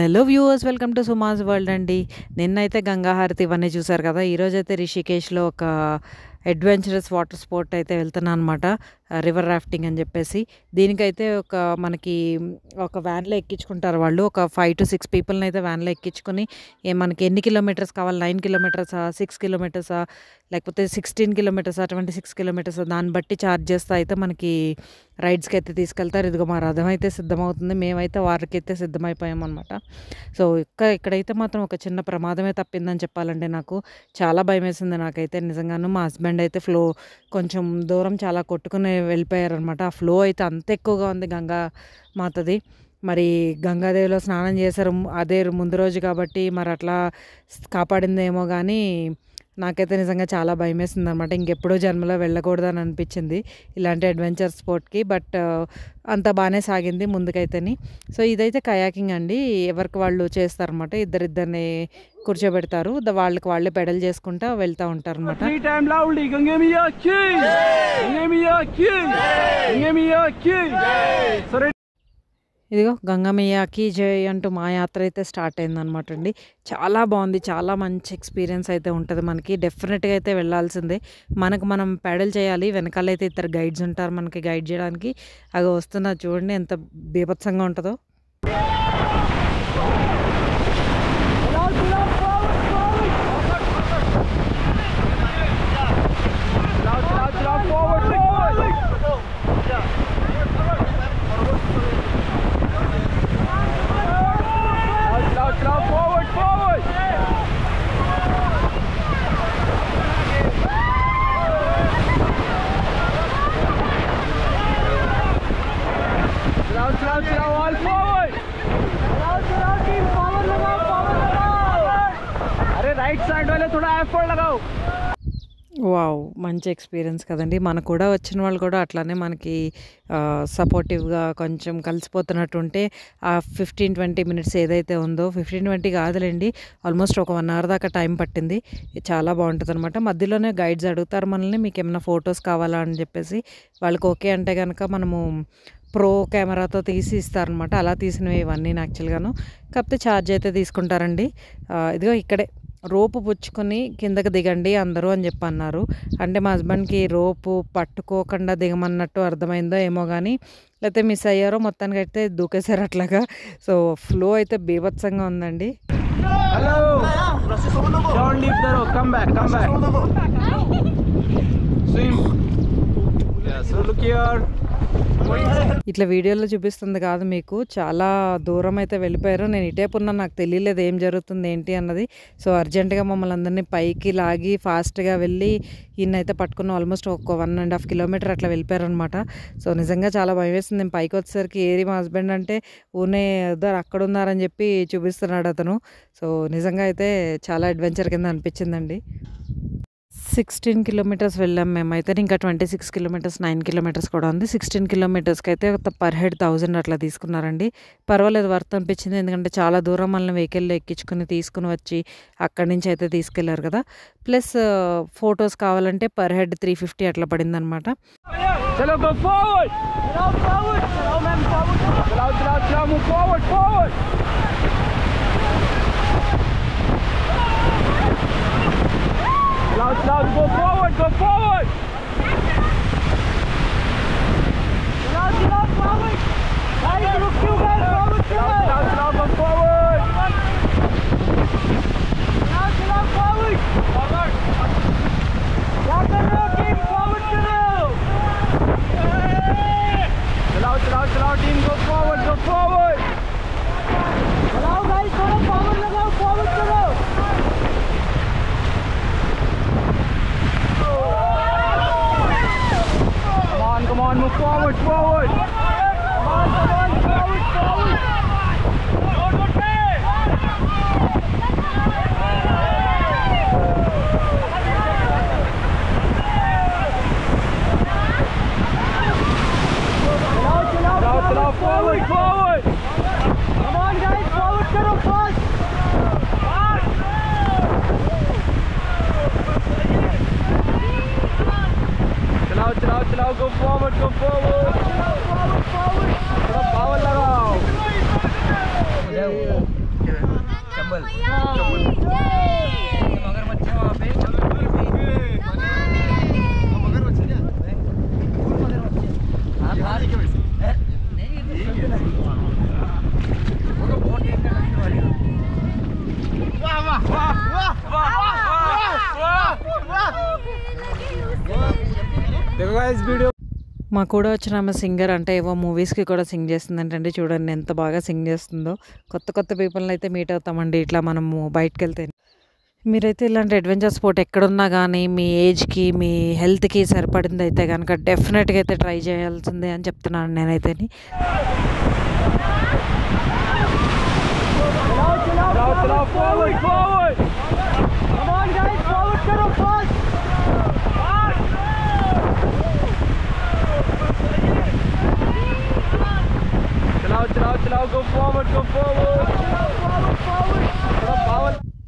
Hello viewers, welcome to Suma's world అండి. నిన్నైతే గంగా హారతి ఇవన్నీ చూసారు కదా. ఈరోజైతే రిషికేష్లో ఒక అడ్వెంచరస్ వాటర్ స్పోర్ట్ అయితే వెళ్తున్నాను అనమాట. రివర్ రాఫ్టింగ్ అని చెప్పేసి. దీనికైతే మనకి ఒక వ్యాన్లో ఎక్కించుకుంటారు వాళ్ళు. ఒక 5 to 6 పీపుల్ని అయితే వ్యాన్లో ఎక్కించుకొని మనకి ఎన్ని కిలోమీటర్స్ కావాలి, 9 కిలోమీటర్సా, 6 కిలోమీటర్సా, లేకపోతే 16 కిలోమీటర్సా, 26 కిలోమీటర్సా, దాన్ని బట్టి ఛార్జ్ చేస్తా అయితే మనకి రైడ్స్కి అయితే తీసుకెళ్తారు. ఇదిగో మా రథం అయితే సిద్ధమవుతుంది. మేమైతే వారికైతే సిద్ధమైపోయామన్నమాట. సో ఇక్కడైతే మాత్రం ఒక చిన్న ప్రమాదమే తప్పిందని చెప్పాలండి. నాకు చాలా భయం వేసింది నాకైతే నిజంగాను. మా హస్బెండ్ అయితే కొంచెం దూరం చాలా కొట్టుకుని వెళ్ళిపోయారనమాట. ఆ ఫ్లో అయితే అంత ఎక్కువగా ఉంది గంగా మాతది. మరి గంగాదేవిలో స్నానం చేశారు అదే ముందు రోజు కాబట్టి మరి అట్లా కాపాడిందేమో కానీ నాకైతే నిజంగా చాలా భయం వేసింది అనమాట. ఇంకెప్పుడూ జన్మలో వెళ్ళకూడదని అనిపించింది ఇలాంటి అడ్వెంచర్ స్పోర్ట్కి. బట్ అంత బాగానే సాగింది ముందుకైతేని. సో ఇదైతే కయాకింగ్ అండి. ఎవరికి వాళ్ళు చేస్తారనమాట. ఇద్దరిద్దరిని కూర్చోబెడతారు. వాళ్ళకి వాళ్ళే పెడల్ చేసుకుంటా వెళ్తూ ఉంటారు అనమాట. ఇదిగో గంగమయ్యకి జై అంటూ మా యాత్ర అయితే స్టార్ట్ అయిందనమాట అండి. చాలా బాగుంది. చాలా మంచి ఎక్స్పీరియన్స్ అయితే ఉంటుంది మనకి. డెఫినెట్గా అయితే వెళ్ళాల్సిందే. మనం పెడల్ చేయాలి. వెనకాలైతే ఇద్దరు గైడ్స్ ఉంటారు మనకి గైడ్ చేయడానికి. అవి వస్తున్నారు చూడండి, ఎంత బీభత్సంగా ఉంటుందో. వావ్, మంచి ఎక్స్పీరియన్స్ కదండి. మనకు కూడా వచ్చిన వాళ్ళు కూడా అట్లానే మనకి సపోర్టివ్గా కొంచెం కలిసిపోతున్నట్టు ఉంటే ఆ 15-20 మినిట్స్ ఏదైతే ఉందో, 15-20 కాదులేండి, ఆల్మోస్ట్ ఒక 1 hour దాకా టైం పట్టింది. చాలా బాగుంటుంది అనమాట. మధ్యలోనే గైడ్స్ అడుగుతారు మనల్ని, మీకు ఏమైనా ఫొటోస్ కావాలా అని చెప్పేసి. వాళ్ళకి ఓకే అంటే కనుక మనము ప్రో కెమెరాతో తీసి ఇస్తారనమాట. అలా తీసినవి ఇవన్నీ యాక్చువల్గాను. కాకపోతే ఛార్జ్ అయితే తీసుకుంటారండి. ఇదిగో ఇక్కడే రోపు పుచ్చుకొని కిందకి దిగండి అందరూ అని చెప్పి అన్నారు. అంటే మా హస్బెండ్కి రోపు పట్టుకోకుండా దిగమన్నట్టు అర్థమైందో ఏమో కానీ, లేకపోతే మిస్ అయ్యారో, మొత్తానికి అయితే దూకేశారు అట్లాగా. సో ఫ్లో అయితే బీభత్సంగా ఉందండి. ఇట్లా వీడియోలో చూపిస్తుంది కాదు మీకు, చాలా దూరం అయితే వెళ్ళిపోయారు. నేను ఇటేపున్నా, నాకు తెలియలేదు ఏం జరుగుతుంది ఏంటి అన్నది. సో అర్జెంటుగా మమ్మల్ని అందరినీ పైకి లాగి ఫాస్ట్గా వెళ్ళి ఈయనైతే పట్టుకున్న ఆల్మోస్ట్ ఒక 1.5 kilometer అట్లా వెళ్ళిపోయారు అనమాట. సో నిజంగా చాలా భయం వేసింది. నేను పైకి వచ్చేసరికి ఏరి మా హస్బెండ్ అంటే ఊనే అక్కడ ఉన్నారని చెప్పి చూపిస్తున్నాడు అతను. సో నిజంగా అయితే చాలా అడ్వెంచర్ కింద అనిపించిందండి. 16 kilometers వెళ్ళాం మేమైతే. ఇంకా 26 kilometers, 9 kilometers కూడా ఉంది. 16 kilometersకి అయితే పర్ హెడ్ 1000 అట్లా తీసుకున్నారండి. పర్వాలేదు, వర్త్ అనిపించింది. ఎందుకంటే చాలా దూరం మనల్ని వెహికల్లో ఎక్కించుకుని తీసుకుని వచ్చి అక్కడి నుంచి అయితే తీసుకెళ్లారు కదా. ప్లస్ ఫొటోస్ కావాలంటే పర్ హెడ్ 350 అట్లా పడింది అనమాట. Loud, go forward, go forward! Loud, forward! Guys, look you guys, forward, loud, go forward! Loud, forward! Forward! Loud, team, forward, loud, team, go forward, go forward! Loud, guys, forward, चलो! मगरमच्छ है वहाँ पे। देखो guys video మా కూడా వచ్చిన ఆమె సింగర్ అంటే ఏవో మూవీస్కి కూడా సింగ్ చేస్తుందంటండి. చూడండి ఎంత బాగా సింగ్ చేస్తుందో. కొత్త కొత్త పీపుల్ని అయితే మీట్ అవుతామండి ఇట్లా మనము బయటకు వెళ్తే. మీరైతే ఇలాంటి అడ్వెంచర్ స్పోర్ట్ ఎక్కడున్నా కానీ మీ ఏజ్కి మీ హెల్త్కి సరిపడింది అయితే కనుక డెఫినెట్గా అయితే ట్రై చేయాల్సిందే అని చెప్తున్నాను నేనైతే.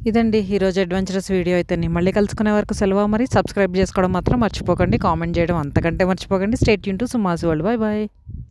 ఇదండి ఈరోజు అడ్వెంచరస్ వీడియో అయితే. మళ్ళీ కలుసుకునే వరకు సెలవు. మరి సబ్స్క్రైబ్ చేసుకోవడం మాత్రం మర్చిపోకండి. కామెంట్ చేయడం అంతకంటే మర్చిపోకండి. Stay tune to Suma's world. Bye bye.